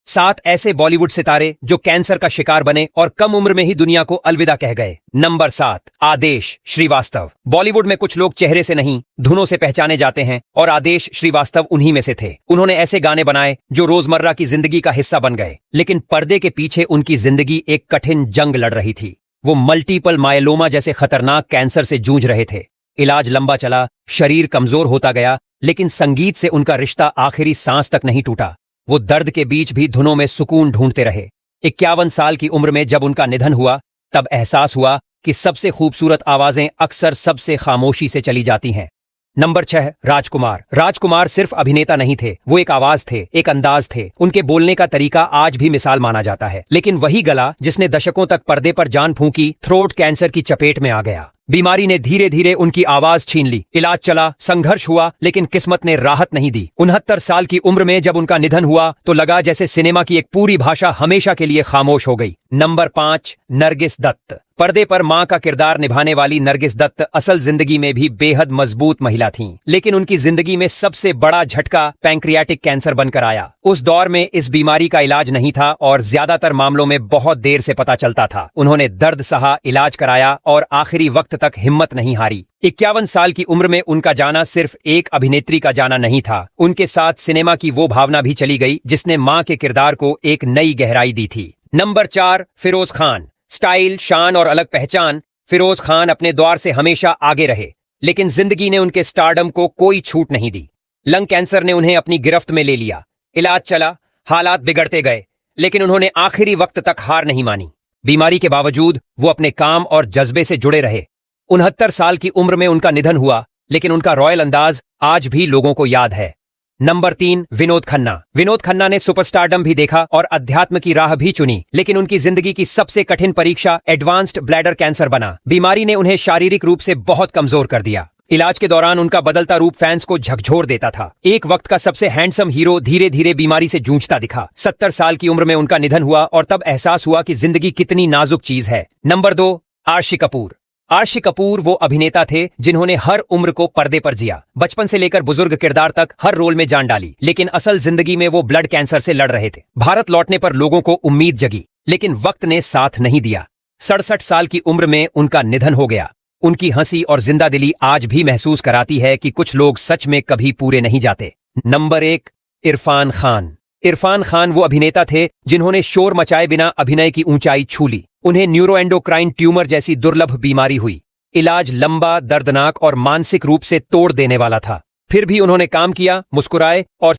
7 ऐसे बॉलीवुड सितारे जो कैंसर का शिकार बने और कम उम्र में ही दुनिया को अलविदा कह गए। नंबर 7, आदेश श्रीवास्तव। बॉलीवुड में कुछ लोग चेहरे से नहीं, धुनों से पहचाने जाते हैं और आदेश श्रीवास्तव उन्हीं में से थे। उन्होंने ऐसे गाने बनाए जो रोजमर्रा की जिंदगी का हिस्सा बन गए, लेकिन पर्दे के पीछे उनकी जिंदगी एक कठिन जंग लड़ रही थी। वो मल्टीपल मायलोमा जैसे खतरनाक कैंसर से जूझ रहे थे। इलाज लंबा चला, शरीर कमजोर होता गया, लेकिन संगीत से उनका रिश्ता आखिरी सांस तक नहीं टूटा। वो दर्द के बीच भी धुनों में सुकून ढूंढते रहे। 51 साल की उम्र में जब उनका निधन हुआ, तब एहसास हुआ कि सबसे खूबसूरत आवाजें अक्सर सबसे खामोशी से चली जाती हैं। नंबर 6, राजकुमार। राजकुमार सिर्फ अभिनेता नहीं थे, वो एक आवाज थे, एक अंदाज थे। उनके बोलने का तरीका आज भी मिसाल माना जाता है, लेकिन वही गला जिसने दशकों तक पर्दे पर जान फूंकी, थ्रोट कैंसर की चपेट में आ गया। बीमारी ने धीरे धीरे उनकी आवाज छीन ली। इलाज चला, संघर्ष हुआ, लेकिन किस्मत ने राहत नहीं दी। 69 साल की उम्र में जब उनका निधन हुआ तो लगा जैसे सिनेमा की एक पूरी भाषा हमेशा के लिए खामोश हो गई। नंबर 5, नरगिस दत्त। पर्दे पर मां का किरदार निभाने वाली नरगिस दत्त असल जिंदगी में भी बेहद मजबूत महिला थीं, लेकिन उनकी जिंदगी में सबसे बड़ा झटका पैंक्रियाटिक कैंसर बनकर आया। उस दौर में इस बीमारी का इलाज नहीं था और ज्यादातर मामलों में बहुत देर से पता चलता था। उन्होंने दर्द सहा, इलाज कराया और आखिरी वक्त तक हिम्मत नहीं हारी। 51 साल की उम्र में उनका जाना सिर्फ एक अभिनेत्री का जाना नहीं था, उनके साथ सिनेमा की वो भावना भी चली गई जिसने मां के किरदार को एक नई गहराई दी थी। नंबर 4, फिरोज खान। स्टाइल, शान और अलग पहचान। फिरोज खान अपने दौर से हमेशा आगे रहे, लेकिन जिंदगी ने उनके स्टारडम को कोई छूट नहीं दी। लंग कैंसर ने उन्हें अपनी गिरफ्त में ले लिया। इलाज चला, हालात बिगड़ते गए, लेकिन उन्होंने आखिरी वक्त तक हार नहीं मानी। बीमारी के बावजूद वो अपने काम और जज्बे से जुड़े रहे। 69 साल की उम्र में उनका निधन हुआ, लेकिन उनका रॉयल अंदाज आज भी लोगों को याद है। नंबर 3, विनोद खन्ना। विनोद खन्ना ने सुपरस्टारडम भी देखा और अध्यात्म की राह भी चुनी, लेकिन उनकी जिंदगी की सबसे कठिन परीक्षा एडवांस्ड ब्लैडर कैंसर बना। बीमारी ने उन्हें शारीरिक रूप से बहुत कमजोर कर दिया। इलाज के दौरान उनका बदलता रूप फैंस को झकझोर देता था। एक वक्त का सबसे हैंडसम हीरो धीरे धीरे बीमारी से जूझता दिखा। 70 साल की उम्र में उनका निधन हुआ और तब एहसास हुआ कि जिंदगी कितनी नाजुक चीज है। नंबर 2, आर्शी कपूर। आर्शी कपूर वो अभिनेता थे जिन्होंने हर उम्र को पर्दे पर जिया। बचपन से लेकर बुजुर्ग किरदार तक हर रोल में जान डाली, लेकिन असल जिंदगी में वो ब्लड कैंसर से लड़ रहे थे। भारत लौटने पर लोगों को उम्मीद जगी, लेकिन वक्त ने साथ नहीं दिया। 67 साल की उम्र में उनका निधन हो गया। उनकी हंसी और जिंदादिली आज भी महसूस कराती है कि कुछ लोग सच में कभी पूरे नहीं जाते। नंबर 1, इरफान खान। इरफान खान वो अभिनेता थे जिन्होंने शोर मचाए बिना अभिनय की ऊंचाई छू ली। उन्हें न्यूरोएंडोक्राइन ट्यूमर जैसी दुर्लभ बीमारी हुई। इलाज लंबा, दर्दनाक और मानसिक रूप से तोड़ देने वाला था। फिर भी उन्होंने काम किया, मुस्कुराए और